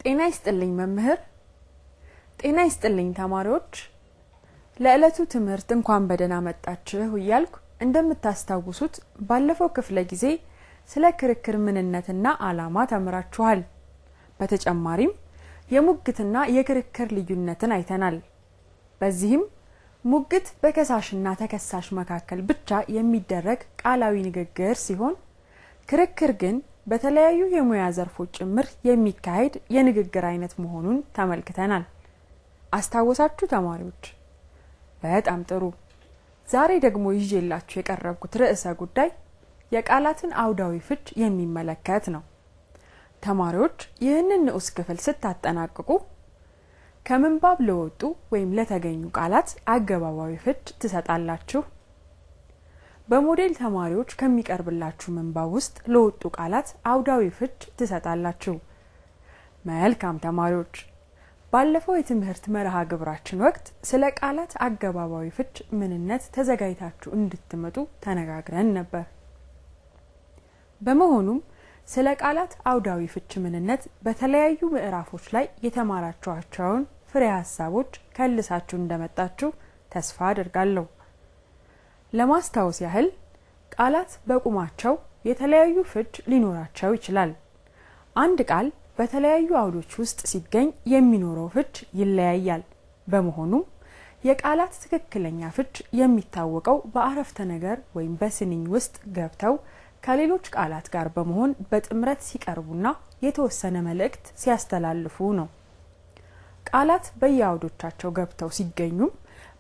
ጤና ይስጥልኝ መምህር ጤና ይስጥልኝ ተማሪዎች ለዕለቱ ትምህርት እንኳን በደህና መጣችሁ ይያልኩ እንደምታስታውሱት ባለፈው ክፍለ ጊዜ ስለ ክርክር ምንነትና ዓላማ ተምራችኋል በተጨማሪም የሙግትና የክርክር ልዩነትን አይተናል በዚህም ሙግት በከሳሽና ተከሳሽ መካከል ብቻ የሚደረግ ቃላዊ ንግግር ሲሆን ክርክር ግን በተለያዩ የሙያ ዘርፎች ጭምር የሚካሄድ የንግግር አይነት መሆኑን ተመልክተናል አስታውሳችሁ ተማሪዎች በጣም ጥሩ ዛሬ ደግሞ ይዤላችሁ የቀረብኩት ርዕሰ ጉዳይ የቃላትን አውዳዊ ፍች የሚመለከት ነው ተማሪዎች ይህንን ንዑስ ክፍል ስታጠናቅቁ ከምንባብ ለወጡ ወይም ለተገኙ ቃላት አገባባዊ ፍች ትሰጣላችሁ በሞዴል ተማሪዎች ከሚቀርብላችሁ ምንባብ ውስጥ ለወጡ ቃላት አውዳዊ ፍች ትሰጣላችሁ መልካም ተማሪዎች ባለፈው የትምህርት መርሃ ግብራችን ወቅት ስለ ቃላት አገባባዊ ፍች ምንነት ተዘጋጅታችሁ እንድትመጡ ተነጋግረን ነበር በመሆኑም ስለ ቃላት አውዳዊ ፍች ምንነት በተለያዩ ምዕራፎች ላይ የተማራችኋቸውን ፍሬ ሐሳቦች ከልሳችሁ እንደመጣችሁ ተስፋ አደርጋለሁ ለማስታወስ ያህል ቃላት በቁማቸው የተለያዩ ፍች ሊኖራቸው ይችላል አንድ ቃል በተለያዩ አውዶች ውስጥ ሲገኝ የሚኖረው ፍች ይለያያል በመሆኑም የቃላት ትክክለኛ ፍች የሚታወቀው በአረፍተ ነገር ወይም በስንኝ ውስጥ ገብተው ከሌሎች ቃላት ጋር በመሆን በጥምረት ሲቀርቡና የተወሰነ መልእክት ሲያስተላልፉ ነው ቃላት በየአውዶቻቸው ገብተው ሲገኙም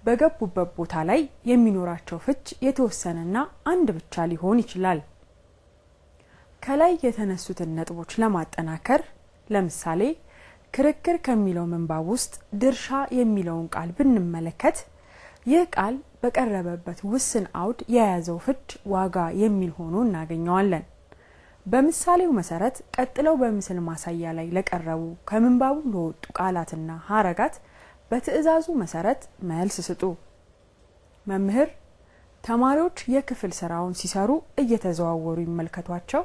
በገቡበት ቦታ ላይ የሚኖራቸው ፍች የተወሰነና አንድ ብቻ ሊሆን ይችላል ከላይ የተነሱትን ነጥቦች ለማጠናከር ለምሳሌ ክርክር ከሚለው ምንባብ ውስጥ ድርሻ የሚለውን ቃል ብንመለከት ይህ ቃል በቀረበበት ውስን አውድ የያዘው ፍች ዋጋ የሚል ሆኖ እናገኘዋለን በምሳሌው መሰረት ቀጥለው በምስል ማሳያ ላይ ለቀረቡ ከምንባቡ ለወጡ ቃላትና ሐረጋት በትዕዛዙ መሰረት መልስ ስጡ መምህር ተማሪዎች የክፍል ስራውን ሲሰሩ እየተዘዋወሩ ይመልከቷቸው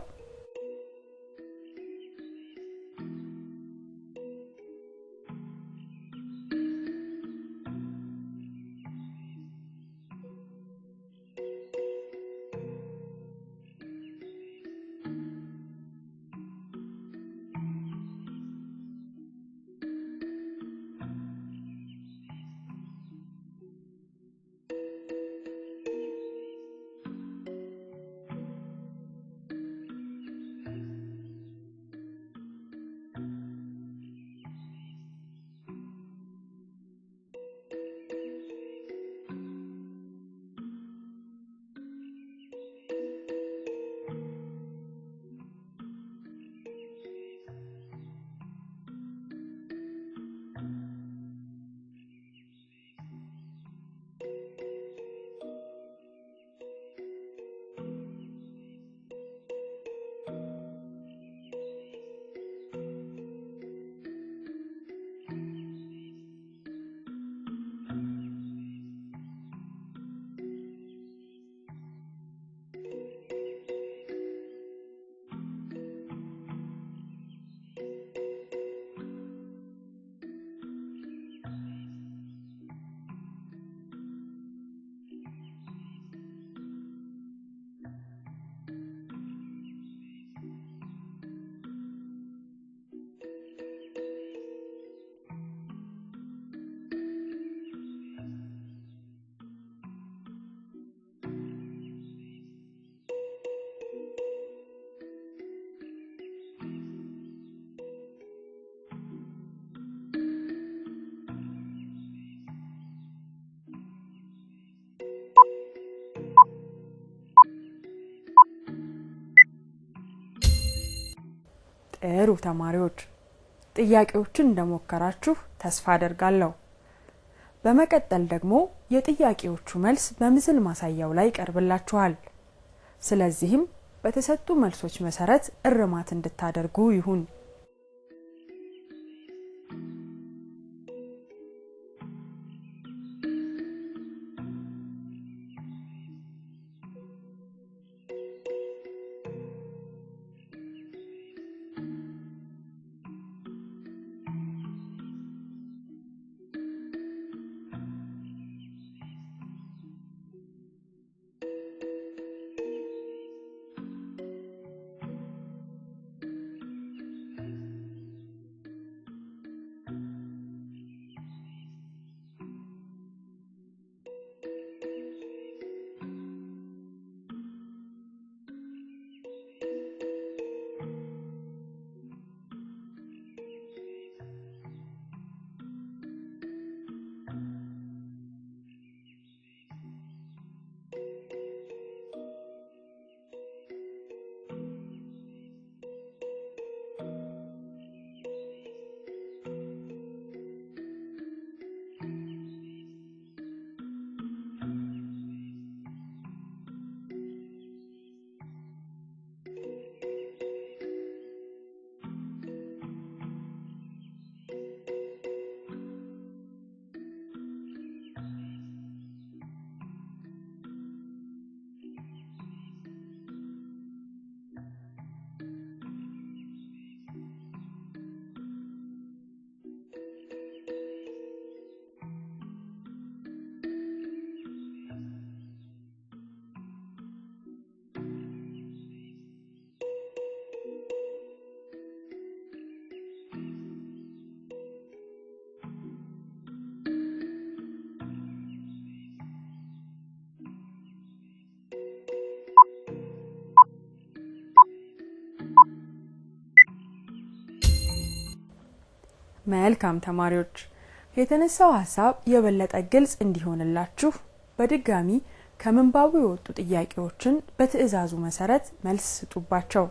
ጥሩ ተማሪዎች ጥያቄዎችን እንደሞከራችሁ ተስፋ አደርጋለሁ። በመቀጠል ደግሞ የጥያቄዎቹ መልስ በምስል ማሳያው ላይ ቀርብላችኋል። ስለዚህም በተሰጡ መልሶች መሰረት እርማት እንድታደርጉ ይሁን። መልካም ተማሪዎች የተነሳው ሐሳብ የበለጠ ግልጽ እንዲሆንላችሁ በድጋሚ ከምንባቡ የወጡ ጥያቄዎችን በትዕዛዙ መሰረት መልስ ስጡባቸው።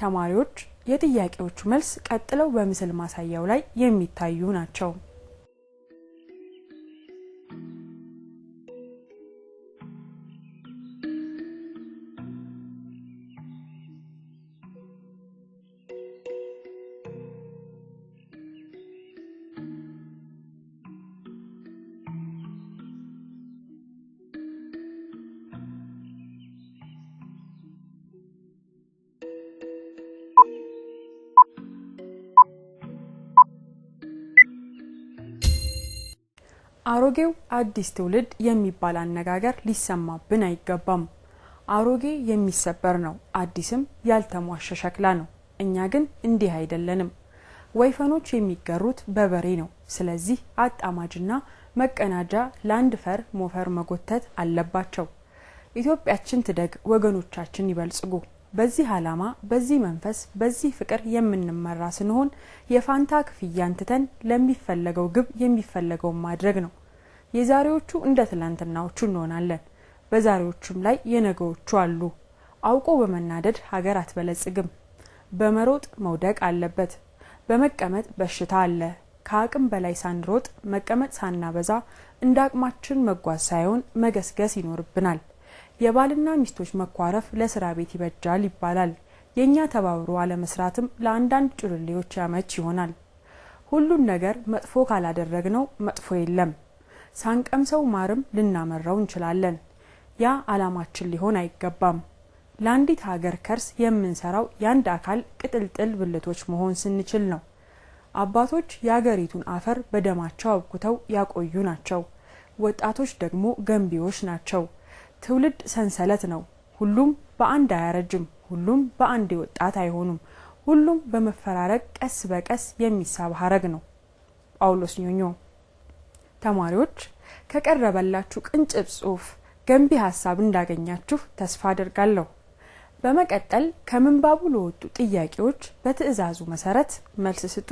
ተማሪዎች የጥያቄዎቹ መልስ ቀጥለው በምስል ማሳያው ላይ የሚታዩ ናቸው። አሮጌው አዲስ ትውልድ የሚባል አነጋገር ሊሰማብን አይገባም። አሮጌ የሚሰበር ነው፣ አዲስም ያልተሟሸ ሸክላ ነው። እኛ ግን እንዲህ አይደለንም። ወይፈኖች የሚገሩት በበሬ ነው። ስለዚህ አጣማጅና መቀናጃ ላንድ ፈር ሞፈር መጎተት አለባቸው። ኢትዮጵያችን ትደግ፣ ወገኖቻችን ይበልጽጉ። በዚህ ዓላማ፣ በዚህ መንፈስ፣ በዚህ ፍቅር የምንመራ ስንሆን የፋንታ ክፍያን ትተን ለሚፈለገው ግብ የሚፈለገው ማድረግ ነው። የዛሬዎቹ እንደ ትላንትናዎቹ እንሆናለን። በዛሬዎቹም ላይ የነገዎቹ አሉ። አውቆ በመናደድ ሀገር አትበለጽግም። በመሮጥ መውደቅ አለበት። በመቀመጥ በሽታ አለ። ከአቅም በላይ ሳንሮጥ መቀመጥ ሳናበዛ እንደ አቅማችን መጓዝ ሳይሆን መገስገስ ይኖርብናል። የባልና ሚስቶች መኳረፍ ለስራ ቤት ይበጃል ይባላል። የኛ ተባብሮ አለመስራትም ለአንዳንድ ጭልሌዎች ያመች ይሆናል። ሁሉን ነገር መጥፎ ካላደረግነው መጥፎ የለም። ሳንቀምሰው ማርም ልናመራው እንችላለን። ያ ዓላማችን ሊሆን አይገባም። ለአንዲት ሀገር ከርስ የምንሰራው ያንድ አካል ቅጥልጥል ብልቶች መሆን ስንችል ነው። አባቶች የሀገሪቱን አፈር በደማቸው አብኩተው ያቆዩ ናቸው። ወጣቶች ደግሞ ገንቢዎች ናቸው። ትውልድ ሰንሰለት ነው። ሁሉም በአንድ አያረጅም። ሁሉም በአንድ ወጣት አይሆኑም። ሁሉም በመፈራረቅ ቀስ በቀስ የሚሳብ ሀረግ ነው። ጳውሎስ ኞኞ። ተማሪዎች ከቀረበላችሁ ቅንጭብ ጽሑፍ ገንቢ ሐሳብ እንዳገኛችሁ ተስፋ አደርጋለሁ። በመቀጠል ከምንባቡ ለወጡ ጥያቄዎች በትዕዛዙ መሰረት መልስ ስጡ።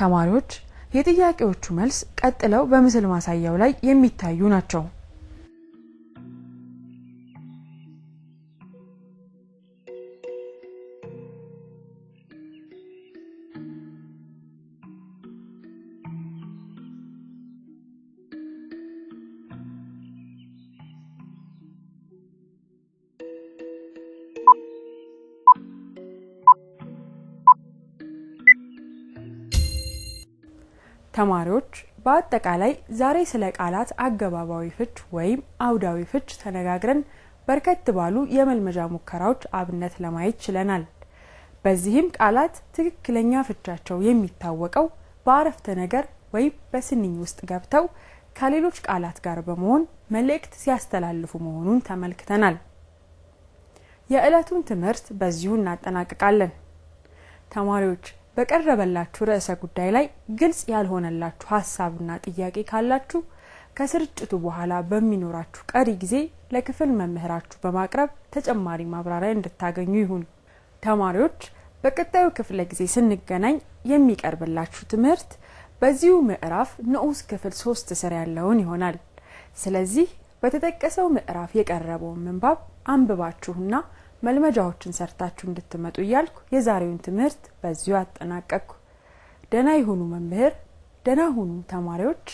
ተማሪዎች የጥያቄዎቹ መልስ ቀጥለው በምስል ማሳያው ላይ የሚታዩ ናቸው። ተማሪዎች በአጠቃላይ ዛሬ ስለ ቃላት አገባባዊ ፍች ወይም አውዳዊ ፍች ተነጋግረን በርከት ባሉ የመልመጃ ሙከራዎች አብነት ለማየት ችለናል። በዚህም ቃላት ትክክለኛ ፍቻቸው የሚታወቀው በአረፍተ ነገር ወይም በስንኝ ውስጥ ገብተው ከሌሎች ቃላት ጋር በመሆን መልእክት ሲያስተላልፉ መሆኑን ተመልክተናል። የዕለቱን ትምህርት በዚሁ እናጠናቅቃለን። ተማሪዎች በቀረበላችሁ ርዕሰ ጉዳይ ላይ ግልጽ ያልሆነላችሁ ሐሳብና ጥያቄ ካላችሁ ከስርጭቱ በኋላ በሚኖራችሁ ቀሪ ጊዜ ለክፍል መምህራችሁ በማቅረብ ተጨማሪ ማብራሪያ እንድታገኙ ይሁን። ተማሪዎች በቀጣዩ ክፍለ ጊዜ ስንገናኝ የሚቀርብላችሁ ትምህርት በዚሁ ምዕራፍ ንዑስ ክፍል 3 ስር ያለውን ይሆናል። ስለዚህ በተጠቀሰው ምዕራፍ የቀረበው ምንባብ አንብባችሁና መልመጃዎችን ሰርታችሁ እንድትመጡ ይያልኩ የዛሬውን ትምህርት በዚሁ አጠናቀቅኩ። ደህና ይሁኑ መምህር፣ ደህና ሁኑ ተማሪዎች።